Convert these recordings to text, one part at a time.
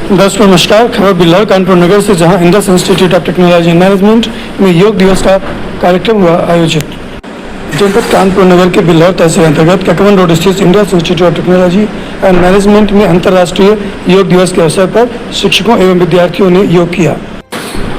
दर्शकों नमस्कार। खबर बिल्हौर कानपुर नगर से, जहां Indus institute of technology and management में योग दिवस का कार्यक्रम हुआ आयोजित। जनपद कानपुर नगर के बिल्हौर तहसील अंतर्गत ककवन रोड स्थित Indus institute of technology and management में अंतर्राष्ट्रीय योग दिवस के अवसर पर शिक्षकों एवं विद्यार्थियों ने योग किया।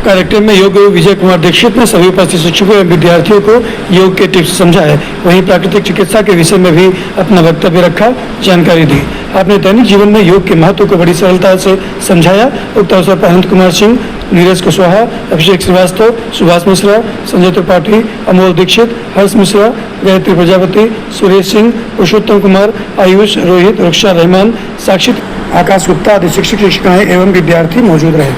कार्यक्रम में योग गुरु विजय कुमार दीक्षित ने सभी उपस्थित शिक्षकों एवं विद्यार्थियों को योग के टिप्स समझाए। वहीं प्राकृतिक चिकित्सा के विषय में भी अपना वक्तव्य रखा, जानकारी दी। आपने दैनिक जीवन में योग के महत्व को बड़ी सरलता से समझाया। उक्त अवसर पर अनंत कुमार सिंह, नीरज कुशवाहा, अभिषेक श्रीवास्तव, सुभाष मिश्रा, संजय त्रिपाठी, अमोल दीक्षित, हर्ष मिश्रा, गायत्री प्रजापति, सुरेश सिंह, पुरुषोत्तम कुमार, आयुष, रोहित, रुक्षा रहमान, साक्षी, आकाश गुप्ता आदि शिक्षक शिक्षिकाएं एवं विद्यार्थी मौजूद रहे।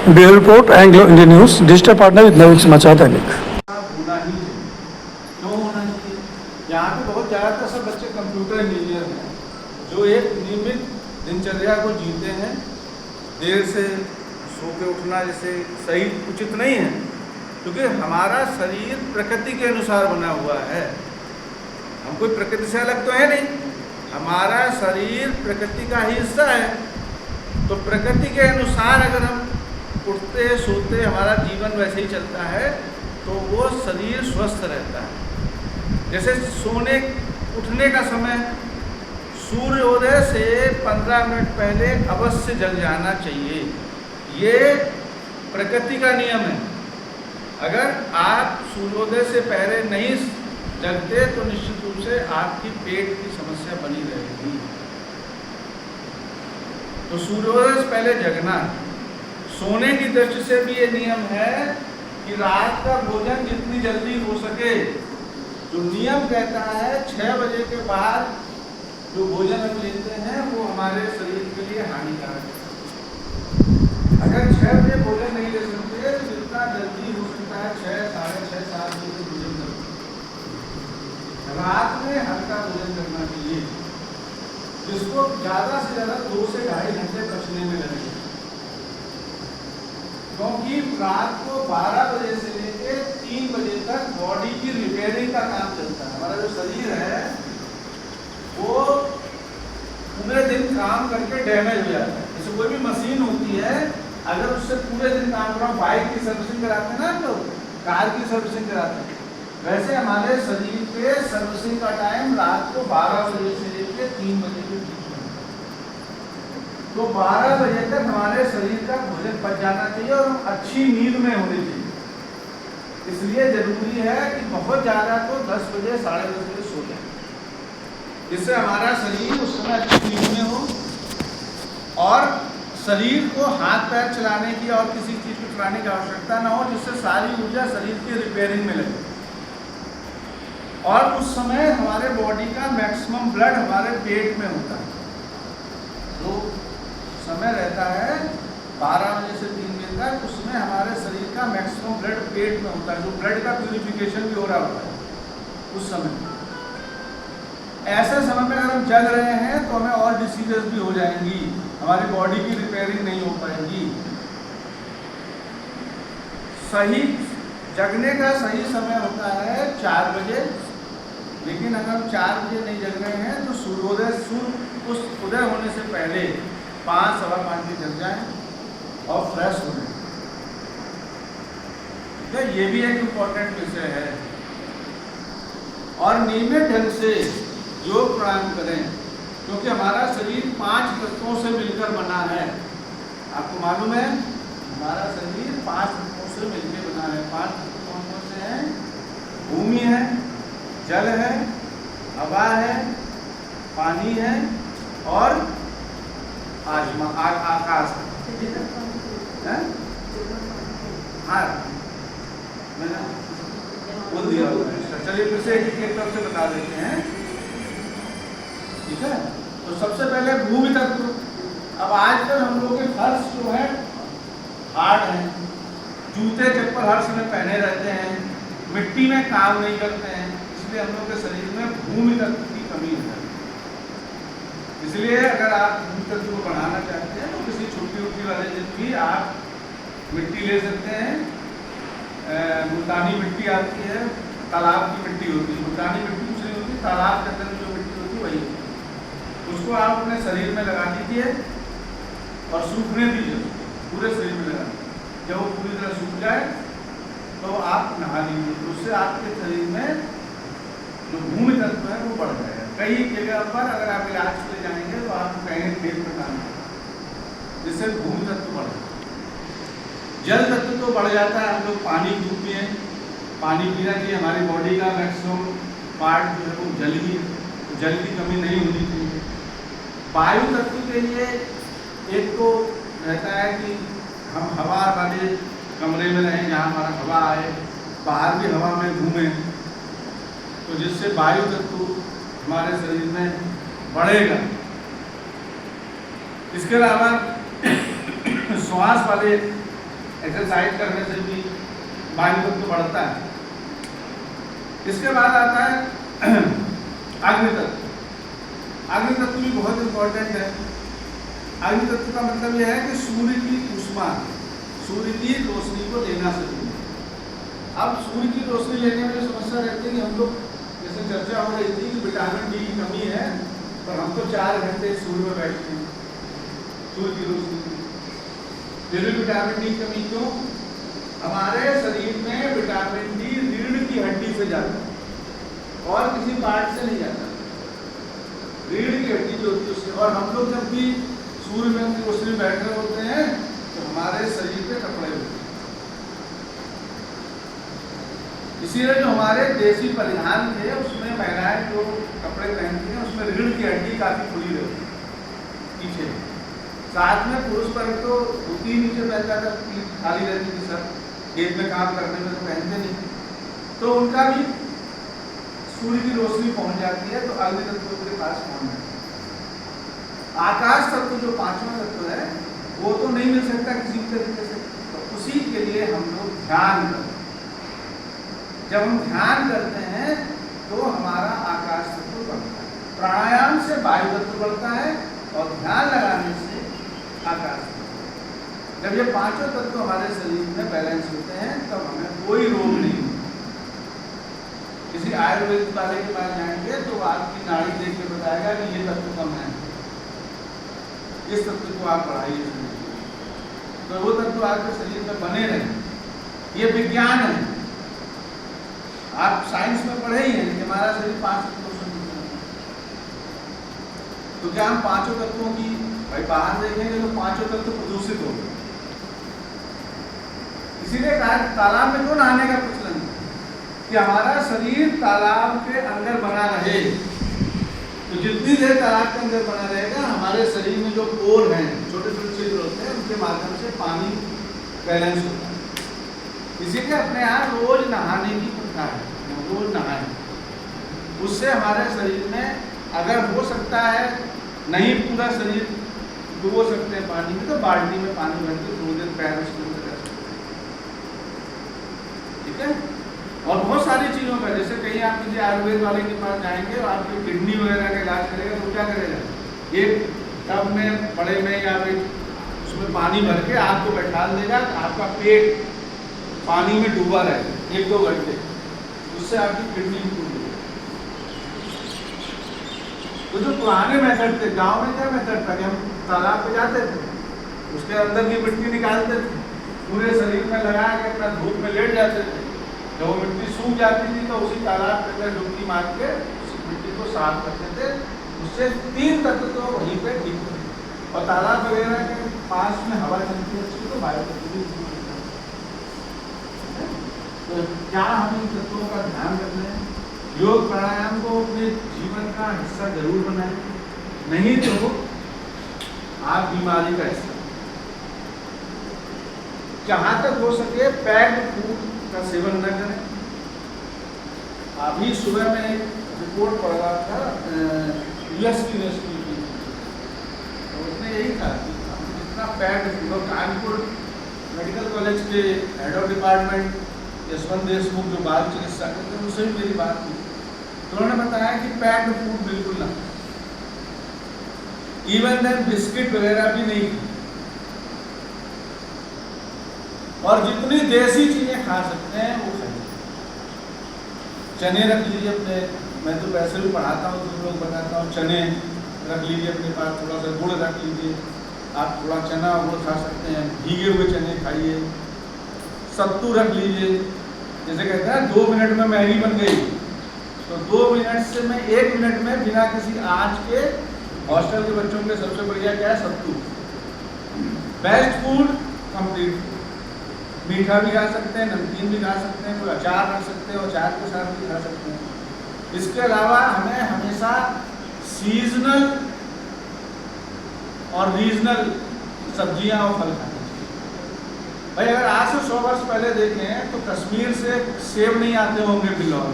Bureau report, Anglo India news, digital partner with Naveen Samachar Dainik. यहाँ पे बहुत ज़्यादातर सब बच्चे कंप्यूटर इंजीनियर हैं जो एक नियमित दिनचर्या को जीते हैं। देर से सो के उठना जैसे सही उचित नहीं है, क्योंकि हमारा शरीर प्रकृति के अनुसार बना हुआ है। हम कोई प्रकृति से अलग तो है नहीं, हमारा शरीर प्रकृति का ही हिस्सा है। तो प्रकृति के अनुसार अगर हम उठते सोते हमारा जीवन वैसे ही चलता है तो वो शरीर स्वस्थ रहता है। जैसे सोने उठने का समय सूर्योदय से 15 मिनट पहले अवश्य जग जाना चाहिए, ये प्रकृति का नियम है। अगर आप सूर्योदय से पहले नहीं जगते तो निश्चित रूप से आपकी पेट की समस्या बनी रहेगी। तो सूर्योदय से पहले जगना। सोने की दृष्टि से भी ये नियम है कि रात का भोजन जितनी जल्दी हो सके, जो नियम कहता है 6 बजे के बाद जो भोजन हम लेते हैं वो हमारे शरीर के लिए हानिकारक है। अगर 6 बजे भोजन नहीं ले सकते तो जितना जल्दी हो सकता है 6, साढ़े 6, 7 बजे भोजन करें। रात में हल्का भोजन करना चाहिए, जिसको ज़्यादा से ज़्यादा 2 से 2.5 घंटे पचने में लगेगा। क्योंकि रात को 12 बजे से लेकर 3 बजे तक बॉडी की रिपेयरिंग का काम चलता है। हमारा जो शरीर है वो पूरे दिन काम करके डैमेज हो जाता है। जैसे कोई भी मशीन होती है, अगर उससे पूरे दिन काम करो, बाइक की सर्विसिंग कराते हैं ना आप लोग, कार की सर्विसिंग कराते हैं, वैसे हमारे शरीर के सर्विसिंग का टाइम रात को 12 बजे से लेकर 3 बजे के बीच में। तो 12 बजे तक हमारे शरीर का भोजन पच जाना चाहिए और हम अच्छी नींद में होने चाहिए। इसलिए जरूरी है कि बहुत ज़्यादा तो 10 बजे, साढ़े 10 बजे सो जाए, जिससे हमारा शरीर उस समय अच्छी नींद में हो और शरीर को हाथ पैर चलाने की और किसी चीज़ को चलाने की आवश्यकता ना हो, जिससे सारी ऊर्जा शरीर की रिपेयरिंग में लगे। और उस समय हमारे बॉडी का मैक्सिमम ब्लड हमारे पेट में होता है। तो समय रहता है 12 बजे से 3 बजे तक, उसमें हमारे शरीर का मैक्सिमम ब्लड पेट में होता है, जो ब्लड का प्यूरिफिकेशन भी हो रहा होता है उस समय। ऐसे समय में अगर हम जग रहे हैं तो हमें और डिसीजेस भी हो जाएंगी, हमारी बॉडी की रिपेयरिंग नहीं हो पाएगी। सही जगने का सही समय होता है 4 बजे, लेकिन अगर हम 4 बजे नहीं जग रहे हैं तो सूर्य उस उदय होने से पहले 5, सवा 5 बजे जग जाएं और फ्रेश हो जाए। तो ये भी एक इम्पोर्टेंट विषय है। और नियमित ढंग से योग प्राणायाम करें, क्योंकि हमारा शरीर 5 तत्वों से मिलकर बना है। आपको मालूम है हमारा शरीर 5 तत्वों से मिलकर बना है। 5 तत्व कौन कौन से हैं? भूमि है, जल है, हवा है, पानी है और आकाश है। हाँ, मैंने बोल दिया होगा। चलिए फिर से एक तरफ से बता देते हैं, ठीक है। तो सबसे पहले भूमि तत्व। अब आजकल हम लोग के फर्श जो है हार्ड है, जूते चप्पल हर समय पहने रहते हैं, मिट्टी में काम नहीं करते हैं, इसलिए हम लोग के शरीर में भूमि तत्व की कमी है। इसलिए अगर आप भूमि तत्व को बढ़ाना चाहते हैं तो किसी छुट्टी उट्टी वाले दिन भी आप मिट्टी ले सकते हैं। मुल्तानी मिट्टी आती है, तालाब की मिट्टी होती है। मुल्तानी मिट्टी दूसरी होती है, तालाब के अंदर जो मिट्टी होती है वही, उसको आप अपने शरीर में लगा दीजिए और सूखने दीजिए, पूरे शरीर में लगाना। जब वो पूरी तरह सूख जाए तो आप नहा लीजिए, तो उससे आपके शरीर में जो भूमि तत्व है वो बढ़ जाएगा। कई जगह पर अगर आप इलाज के लिए जाएंगे तो आपको कहेंगे पेट में काम जिससे भूमि तत्व बढ़ जाए। जल तत्व तो बढ़ जाता है, हम लोग पानी खूब पिए, पानी पीना चाहिए। हमारी बॉडी का मैक्सिमम पार्ट जो है वो जल ही है, तो जल की कमी नहीं होनी चाहिए। वायु तत्व के लिए एक तो रहता है कि हम हवा वाले कमरे में रहें जहाँ हमारा हवा आए, बाहर भी हवा में घूमें, तो जिससे वायु तत्व हमारे शरीर में बढ़ेगा। इसके अलावा श्वास वाले एक्सरसाइज करने से भी वायु तत्व बढ़ता है। इसके बाद आता है अग्नि तत्व। अग्नि तत्व भी बहुत इंपॉर्टेंट है। अग्नि तत्व का मतलब यह है कि सूर्य की ऊष्मा, सूर्य की रोशनी को लेना चाहिए। अब सूर्य की रोशनी लेने में समस्या रहती है कि हम लोग, जैसे चर्चा हो रही थी कि विटामिन डी की कमी है, पर हम तो 4 घंटे सूर्य में बैठते हैं सूर्य की रोशनी में। फिर भी विटामिन डी की कमी क्यों? हमारे शरीर में विटामिन डी रीढ़ की हड्डी से जाता है और किसी पार्ट से नहीं जाता, रीढ़ की हड्डी जो होती है उससे। और हम लोग जब भी सूर्य में की रोशनी में बैठ रहे होते हैं तो हमारे शरीर पे कपड़े होते हैं। इसीलिए जो हमारे देसी परिधान थे उसमें महिलाएं जो कपड़े पहनती हैं उसमें रीढ़ की हड्डी काफी खुली रहती है पीछे। साथ में पुरुष पर तो धोती नीचे पहनता था, खाली रहती थी, सर खेत में काम करने में तो पहनते नहीं, तो उनका भी सूर्य की रोशनी पहुंच जाती है तो अग्नि तत्व के पास पहुंच जाती है। आकाश तत्व जो 5वां तत्व है वो तो नहीं मिल सकता किसी भी तरीके से, तो उसी के लिए हम लोग ध्यान करते हैं। जब हम ध्यान करते हैं तो हमारा आकाश तत्व बढ़ता है। प्राणायाम से वायु तत्व बढ़ता है और ध्यान लगाने से आकाश तत्व। जब ये 5 तत्व हमारे शरीर में बैलेंस होते हैं तब हमें कोई रोग नहीं होता। किसी आयुर्वेद वाले के पास जाएंगे तो आपकी नाड़ी देख के बताएगा कि ये तत्व कम है, इस तत्व को आप बढ़ाइए, तो वो तत्व आपके शरीर में बने रहे। ये विज्ञान है, आप साइंस में पढ़े ही हैं कि हमारा शरीर 5 तत्वों से मिलता है। तो क्या हम 5 तत्वों की, भाई बाहर देखेंगे तो 5 तत्व प्रदूषित हो गए। इसीलिए कहा तालाब में क्यों नहाने का प्रचलन है कि हमारा शरीर तालाब के अंदर बना रहे। तो जितनी देर तालाब के अंदर बना रहेगा हमारे शरीर में जो पोर हैं, छोटे छोटे छिद्र होते हैं, उनके माध्यम से पानी बैलेंस होता है। इसीलिए अपने यहाँ रोज नहाने की प्रथा है, रोज नहाएं। उससे हमारे शरीर में अगर हो सकता है, नहीं पूरा शरीर डुबो सकते हैं पानी में, तो बाल्टी में पानी भर के 2 दिन पैर उसके ऊपर कर सकते हैं, ठीक है। और बहुत सारी चीज़ों का, जैसे कहीं आप किसी आयुर्वेद वाले के पास जाएंगे और आपकी किडनी वगैरह का इलाज करेगा तो क्या करेगा, एक टब में बड़े में या उसमें पानी भर के आपको बैठा देगा, आपका पेट पानी में डूबा रहे 1-2 घंटे, उससे आपकी किडनी टूट गई। तो जो पुराने मेथड थे, गांव में क्या मेथड था कि हम तालाब पे जाते थे, उसके अंदर की मिट्टी निकालते थे, पूरे शरीर में लगा के अपना धूप में लेट जाते थे। जब वो मिट्टी सूख जाती थी तो उसी तालाब के अंदर डुबकी मार के उस मिट्टी को साफ करते थे। उससे 3 तत्व तो वहीं पे ठीक थे। और तालाब वगैरह के पास में हवा चलती है उसकी तो वायु तत्व भी। तो क्या हम इन तत्वों का ध्यान रख रहे हैं? योग प्राणायाम को अपने जीवन का हिस्सा जरूर बनाएं, नहीं तो आप बीमारी का हिस्सा। जहाँ तक हो सके पैक्ड फूड का सेवन न करें। अभी सुबह में एक रिपोर्ट पढ़ रहा था यूएस की यूनिवर्सिटी की, तो उसने यही कहा कि जितना packed food, Kanpur medical college के head of department Yashwant Deshmukh जो बाल चिकित्सा करते हैं उनसे भी मेरी बात की, तो उन्होंने बताया कि पैक्ड फूड बिल्कुल ना, इवन देन बिस्किट वगैरह भी नहीं, और जितनी देसी चीजें खा सकते हैं वो खाइए। चने रख लीजिए अपने, मैं तो वैसे भी पढ़ाता हूँ तो लोग बताता हूँ, चने रख लीजिए अपने पास, थोड़ा सा गुड़ रख लीजिए, आप थोड़ा चना वो खा सकते हैं, भीगे हुए चने खाइए, सत्तू रख लीजिए। जैसे कहते हैं 2 मिनट में मैगी बन गई, तो 2 मिनट से मैं 1 मिनट में बिना किसी आँच के, हॉस्टल के बच्चों के सबसे बढ़िया क्या है, सत्तू। Best food complete. मीठा भी खा सकते हैं, नमकीन भी खा सकते हैं, कोई अचार रख सकते हैं, अचार के साथ भी खा सकते हैं। इसके अलावा हमें हमेशा सीजनल और रीजनल सब्जियां और फल खाने चाहिए। भाई अगर आज से 100 वर्ष पहले देखें तो कश्मीर से सेब नहीं आते होंगे बिल्लौर,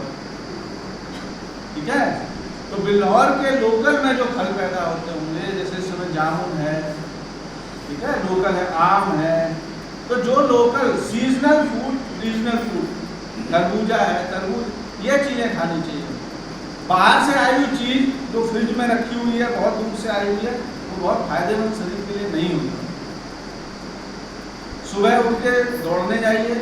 ठीक है। तो बिल्लौर के लोकल में जो फल पैदा होते होंगे, जैसे इस समय जामुन है, ठीक है, लोकल है, आम है, तो जो local seasonal food, regional food, खरबूजा है, तरबूज, ये चीज़ें खानी चाहिए। बाहर से आई हुई चीज़ जो फ्रिज में रखी हुई है, बहुत दूर से आई हुई है, वो बहुत फायदेमंद शरीर के लिए नहीं होती। सुबह उठ के दौड़ने जाइए,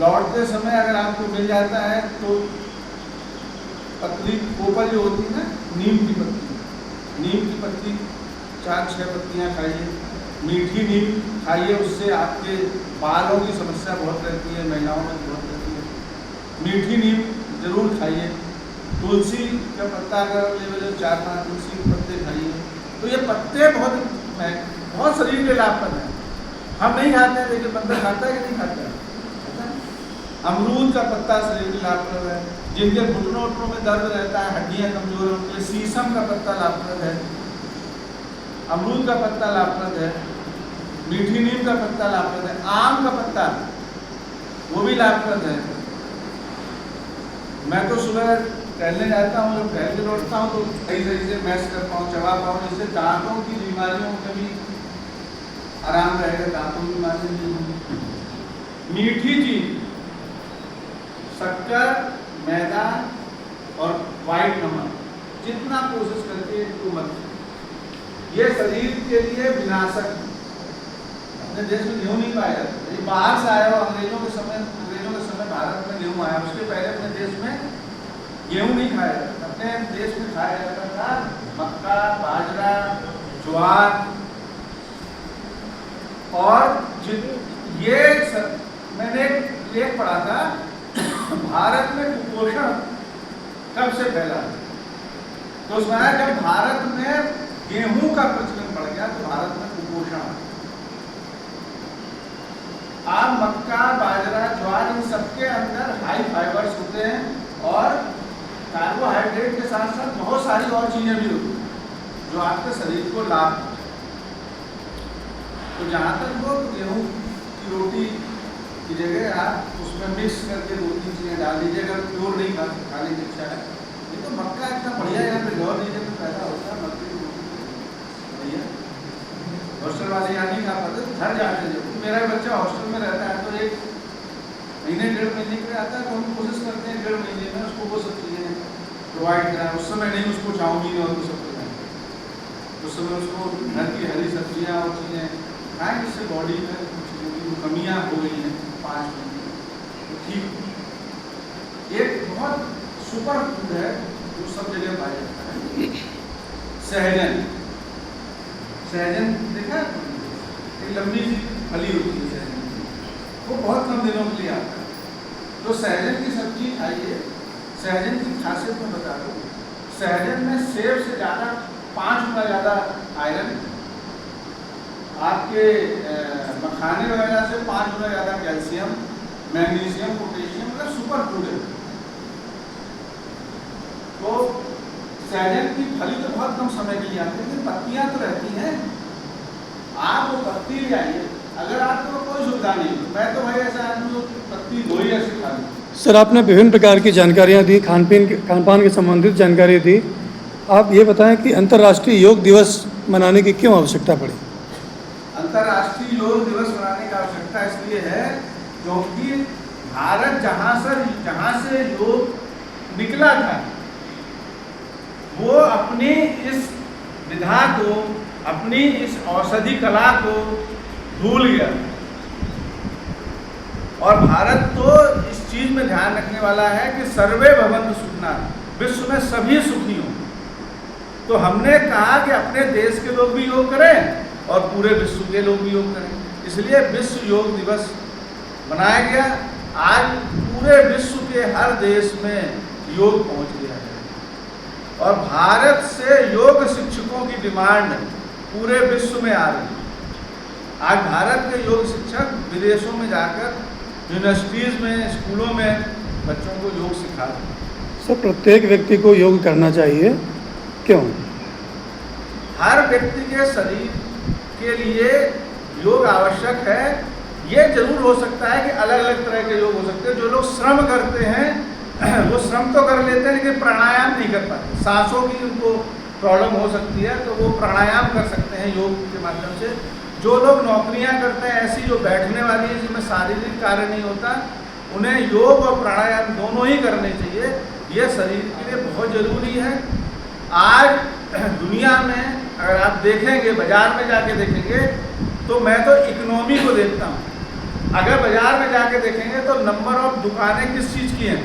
लौटते समय अगर आपको मिल जाता है तो पतली कोपल जो होती है ना, नीम की पत्ती 4-6 पत्तियाँ खाइए। मीठी नीम खाइए, उससे आपके बालों की समस्या बहुत रहती है, महिलाओं में बहुत रहती है। मीठी नीम जरूर खाइए। तुलसी का पत्ता अगर अवेलेबल 4-5 तुलसी के पत्ते खाइए। तो ये पत्ते बहुत शरीर के लाभप्रद हैं। हम नहीं खाते हैं, लेकिन बंदा खाता है कि नहीं खाता है? अमरूद का पत्ता शरीर के लाभप्रद है। जिनके घुटनों में दर्द रहता है, हड्डियाँ कमजोर है, उनके लिए शीशम का पत्ता लाभप्रद है, अमरूद का पत्ता लाभप्रद है, मीठी नीम का पत्ता लाभप्रद है, आम का पत्ता वो भी लाभप्रद है। मैं तो सुबह टहलने जाता हूँ, जब टहल के लौटता हूँ तो सही से मैश कर पाऊँ, चबा पाऊँ, जिससे दांतों की बीमारियों में भी आराम रहेगा, दांतों की बीमारी नहीं होगी। मीठी चीज, शक्कर, मैदा और वाइट नमक, जितना कोशिश करके इनको मत, ये शरीर के लिए विनाशक है। अपने देश में गेहूँ नहीं पाया जाता, ये बाहर से आया हो, अंग्रेजों के समय भारत में गेहूँ आया, उसके पहले अपने देश में गेहूँ नहीं खाया जाता। अपने देश में खाया जाता था मक्का, बाजरा, ज्वार, और ये मैंने एक लेख पढ़ा था, भारत में कुपोषण कब से फैला, तो उसमें आया जब भारत में गेहूं का प्रचलन बढ़ गया तो भारत में कुपोषण। आप मक्का, बाजरा, ज्वार, इन सबके अंदर हाई फाइबर्स होते हैं और कार्बोहाइड्रेट के साथ साथ बहुत सारी और चीजें भी होती हैं जो आपके शरीर को लाभ। तो जहाँ तक वो गेहूँ की रोटी की जगह आप उसमें मिक्स करके 2-3 चीज़ें डाल दीजिए, अगर प्योर नहीं खाने की इच्छा है। ये तो मक्का इतना बढ़िया यहाँ पे गौर नीचे में पैदा होता है, मक्के की रोटी बढ़िया। हॉस्टल वाले यहाँ नहीं खा पाते, घर जाते जब मेरा बच्चा हॉस्टल में रहता है तो 1 महीने 1.5 महीने के लिए आता है, तो हम कोशिश करते हैं 1.5 महीने में उसको वो सब चीज़ें प्रोवाइड कराएं। उस समय नहीं उसको चाउमीन और वो सब कराएं, उस समय उसको घर की हरी सब्जियाँ और चीज़ें खाएँ, जिससे बॉडी में कुछ कमियाँ हो गई हैं 5 महीने तो ठीक। एक बहुत सुपर फूड है जो सब जगह पाया जाता है, सहजन। सहजन देखा, एक लंबी सी फली होती है सहजन, वो बहुत कम दिनों के लिए आता है। तो सहजन की सब्जी खाइए। सहजन की खासियत मैं बता दूँ, सहजन में सेब से ज़्यादा 5 गुना ज़्यादा आयरन, आपके मखाने वगैरह से 5 गुना ज़्यादा कैल्शियम, मैग्नीशियम, पोटेशियम, मतलब सुपर फूड है। तो सहजन की फली तो बहुत कम समय के लिए आती है, लेकिन पत्तियाँ तो रहती हैं। आप वो पत्ती ले आइए, अगर आपको कोई सुविधा नहीं, मैं तो भाई ऐसा आदमी जो पत्ती दो ही ऐसे खा लूँ। सर, आपने विभिन्न प्रकार की जानकारियाँ दी, खान पान के संबंधित जानकारी दी। आप ये बताएं कि अंतर्राष्ट्रीय योग दिवस मनाने की क्यों आवश्यकता पड़ी? अंतर्राष्ट्रीय योग दिवस मनाने की आवश्यकता इसलिए है क्योंकि भारत जहाँ से योग निकला था, वो अपनी इस विधा को, अपनी इस औषधि कला को भूल गया। और भारत तो इस चीज में ध्यान रखने वाला है कि सर्वे भवन्तु सुखिनः, विश्व में सभी सुखी हों। तो हमने कहा कि अपने देश के लोग भी योग करें और पूरे विश्व के लोग भी योग करें, इसलिए विश्व योग दिवस मनाया गया। आज पूरे विश्व के हर देश में योग पहुंच गया है और भारत से योग शिक्षकों की डिमांड पूरे विश्व में आ रही है। आज भारत के योग शिक्षक विदेशों में जाकर यूनिवर्सिटीज़ में, स्कूलों में बच्चों को योग सिखा रहे हैं। सर, प्रत्येक व्यक्ति को योग करना चाहिए, क्यों? हर व्यक्ति के शरीर के लिए योग आवश्यक है। ये जरूर हो सकता है कि अलग अलग तरह के योग हो सकते हैं। जो लोग श्रम करते हैं वो श्रम तो कर लेते हैं लेकिन प्राणायाम नहीं कर पाते, सांसों की उनको प्रॉब्लम हो सकती है, तो वो प्राणायाम कर सकते हैं योग के माध्यम से। जो लोग नौकरियां करते हैं ऐसी जो बैठने वाली है, जिसमें शारीरिक कार्य नहीं होता, उन्हें योग और प्राणायाम दोनों ही करने चाहिए। ये शरीर के लिए बहुत ज़रूरी है। आज दुनिया में अगर आप देखेंगे, बाज़ार में जाके देखेंगे, तो मैं तो इकोनॉमी को देखता हूँ। अगर बाज़ार में जाके देखेंगे तो नंबर ऑफ दुकानें किस चीज़ की हैं?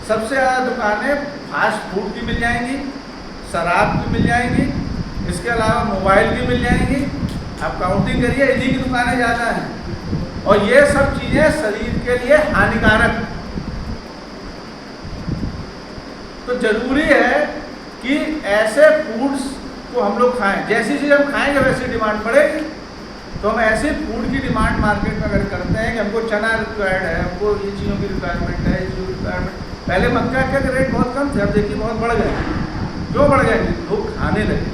सबसे ज़्यादा दुकानें फास्ट फूड की मिल जाएंगी, शराब की मिल जाएंगी, इसके अलावा मोबाइल की मिल जाएंगी। आप काउंटिंग करिए, इन्हीं की दुकानें ज़्यादा हैं और ये सब चीज़ें शरीर के लिए हानिकारक हैं। तो ज़रूरी है कि ऐसे फूड्स को हम लोग खाएं, जैसी चीज़ हम खाएंगे वैसी डिमांड बढ़ेगी। तो हम ऐसे फूड की डिमांड मार्केट में अगर करते हैं कि हमको चना रिक्वायर्ड है, हमको ये चीज़ों की रिक्वायरमेंट है, ये चीज़ों की रिक्वायरमेंट। पहले मक्का के रेट बहुत कम थे, अब देखिए बहुत बढ़ गए। क्यों बढ़ गए? लोग खाने लगे,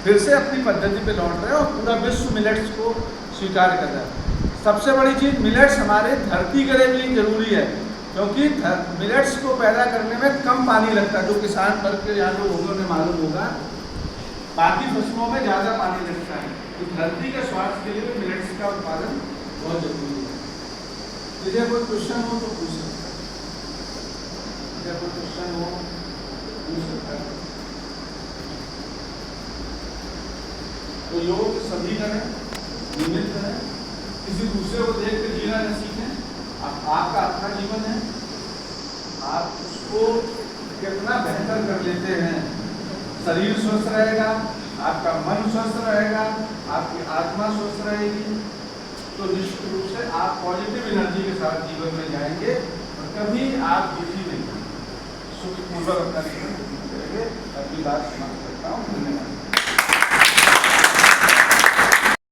फिर से अपनी पद्धति पे लौट रहे हैं और पूरा विश्व मिलेट्स को स्वीकार कर रहा है। सबसे बड़ी चीज़, मिलेट्स हमारे धरती के लिए भी जरूरी है, क्योंकि मिलेट्स को पैदा करने में कम पानी लगता है। जो किसान वर्ग के यहाँ लोग होंगे उन्हें मालूम होगा, बाकी फसलों में ज़्यादा पानी लगता है। तो धरती के स्वास्थ्य के लिए भी मिलेट्स का उत्पादन बहुत जरूरी है। यदि कोई क्वेश्चन हो तो पूछ सकता है, यदि कोई क्वेश्चन हो पूछ सकता है। तो योग सभी करें, नियमित करें, किसी दूसरे को देख कर जीना न सीखें। आपका अपना जीवन है, आप उसको कितना बेहतर कर लेते हैं। शरीर स्वस्थ रहेगा, आपका मन स्वस्थ रहेगा, आपकी आत्मा स्वस्थ रहेगी, तो निश्चित रूप से आप पॉजिटिव एनर्जी के साथ जीवन में जाएंगे और कभी आप दुखी नहीं, सुखपूर्वक अपना जीवन व्यतीत करेंगे। अपनी बात समाप्त करता हूँ। धन्यवाद।